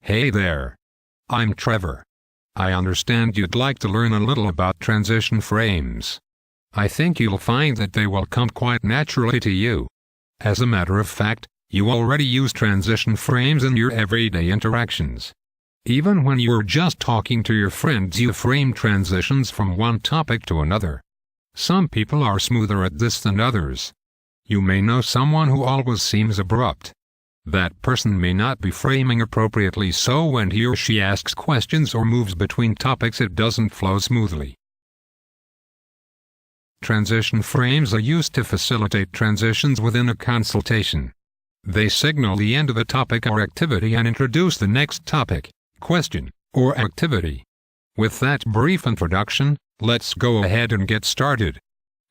Hey there. I'm Trevor. I understand you'd like to learn a little about transition frames. I think you'll find that they will come quite naturally to you. As a matter of fact, you already use transition frames in your everyday interactions. Even when you're just talking to your friends, you frame transitions from one topic to another. Some people are smoother at this than others. You may know someone who always seems abrupt. That person may not be framing appropriately, so when he or she asks questions or moves between topics, it doesn't flow smoothly. Transition frames are used to facilitate transitions within a consultation. They signal the end of a topic or activity and introduce the next topic, question, or activity. With that brief introduction, let's go ahead and get started.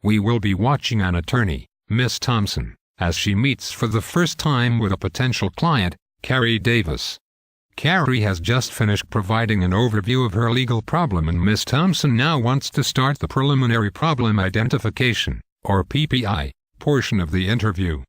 We will be watching an attorney, Miss Thompson, as she meets for the first time with a potential client, Carrie Davis. Carrie has just finished providing an overview of her legal problem, and Miss Thompson now wants to start the preliminary problem identification, or PPI, portion of the interview.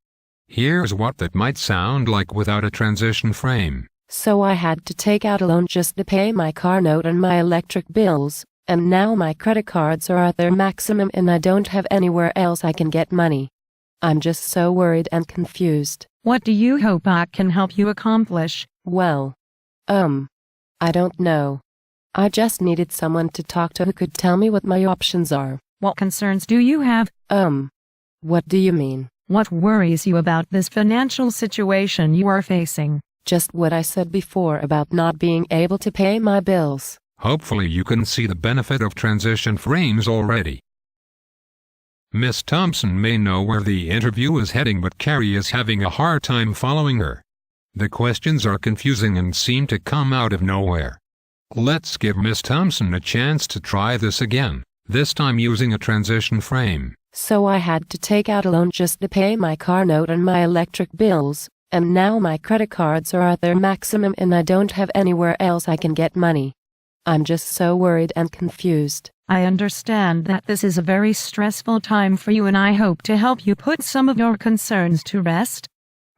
Here's what that might sound like without a transition frame. So I had to take out a loan just to pay my car note and my electric bills, and now my credit cards are at their maximum and I don't have anywhere else I can get money. I'm just so worried and confused. What do you hope I can help you accomplish? Well, I don't know. I just needed someone to talk to who could tell me what my options are. What concerns do you have? What do you mean? What worries you about this financial situation you are facing? Just what I said before about not being able to pay my bills. Hopefully you can see the benefit of transition frames already. Miss Thompson may know where the interview is heading, but Carrie is having a hard time following her. The questions are confusing and seem to come out of nowhere. Let's give Miss Thompson a chance to try this again, this time using a transition frame. So I had to take out a loan just to pay my car note and my electric bills, and now my credit cards are at their maximum and I don't have anywhere else I can get money. I'm just so worried and confused. I understand that this is a very stressful time for you, and I hope to help you put some of your concerns to rest.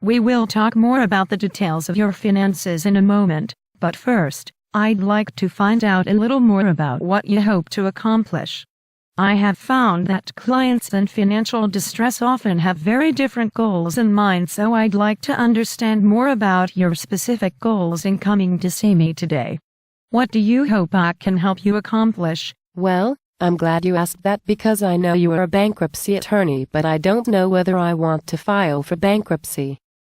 We will talk more about the details of your finances in a moment, but first, I'd like to find out a little more about what you hope to accomplish. I have found that clients in financial distress often have very different goals in mind, so I'd like to understand more about your specific goals in coming to see me today. What do you hope I can help you accomplish? Well, I'm glad you asked that because I know you are a bankruptcy attorney, but I don't know whether I want to file for bankruptcy.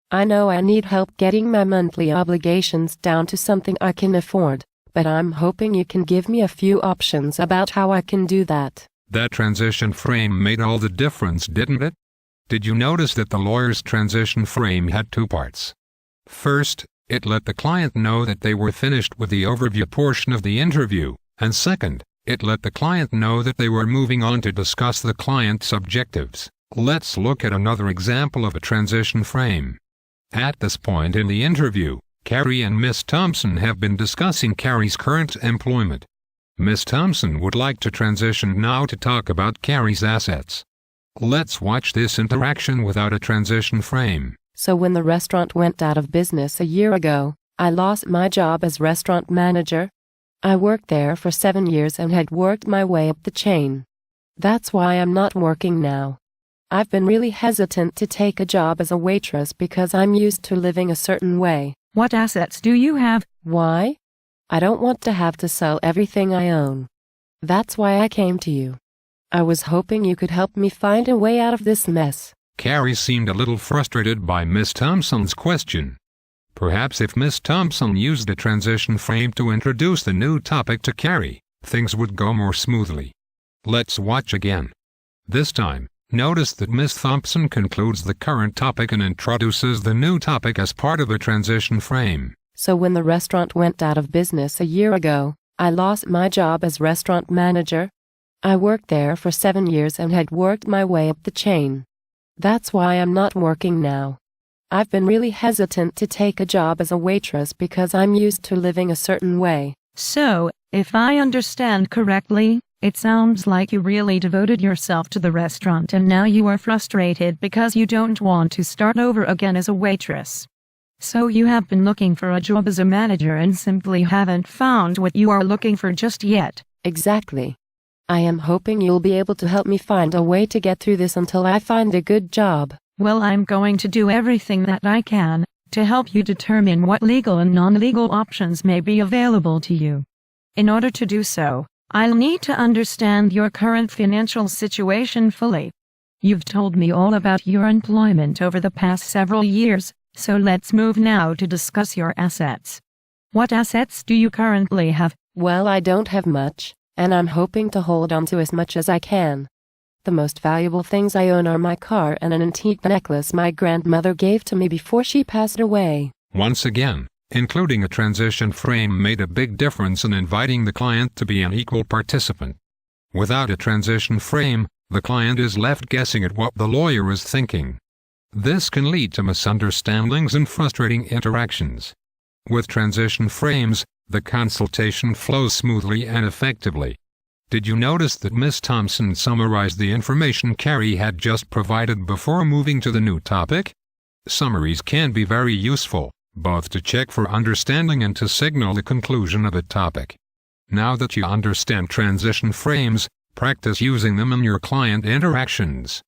I know I need help getting my monthly obligations down to something I can afford, but I'm hoping you can give me a few options about how I can do that. That transition frame made all the difference, didn't it? Did you notice that the lawyer's transition frame had two parts? First, it let the client know that they were finished with the overview portion of the interview, and second, it let the client know that they were moving on to discuss the client's objectives. Let's look at another example of a transition frame. At this point in the interview, Carrie and Miss Thompson have been discussing Carrie's current employment. Miss Thompson would like to transition now to talk about Carrie's assets. Let's watch this interaction without a transition frame. So when the restaurant went out of business a year ago, I lost my job as restaurant manager. I worked there for 7 years and had worked my way up the chain. That's why I'm not working now. I've been really hesitant to take a job as a waitress because I'm used to living a certain way. What assets do you have? Why? I don't want to have to sell everything I own. That's why I came to you. I was hoping you could help me find a way out of this mess. Carrie seemed a little frustrated by Miss Thompson's question. Perhaps if Miss Thompson used a transition frame to introduce the new topic to Carrie, things would go more smoothly. Let's watch again. This time, notice that Miss Thompson concludes the current topic and introduces the new topic as part of a transition frame. So when the restaurant went out of business a year ago, I lost my job as restaurant manager. I worked there for 7 years and had worked my way up the chain. That's why I'm not working now. I've been really hesitant to take a job as a waitress because I'm used to living a certain way. So, if I understand correctly, it sounds like you really devoted yourself to the restaurant and now you are frustrated because you don't want to start over again as a waitress. So you have been looking for a job as a manager and simply haven't found what you are looking for just yet. Exactly. I am hoping you'll be able to help me find a way to get through this until I find a good job. Well, I'm going to do everything that I can to help you determine what legal and non-legal options may be available to you. In order to do so, I'll need to understand your current financial situation fully. You've told me all about your employment over the past several years, so let's move now to discuss your assets. What assets do you currently have? Well, I don't have much, and I'm hoping to hold on to as much as I can. The most valuable things I own are my car and an antique necklace my grandmother gave to me before she passed away. Once again, including a transition frame made a big difference in inviting the client to be an equal participant. Without a transition frame, the client is left guessing at what the lawyer is thinking. This can lead to misunderstandings and frustrating interactions. With transition frames, the consultation flows smoothly and effectively. Did you notice that Miss Thompson summarized the information Carrie had just provided before moving to the new topic? Summaries can be very useful, both to check for understanding and to signal the conclusion of a topic. Now that you understand transition frames, practice using them in your client interactions.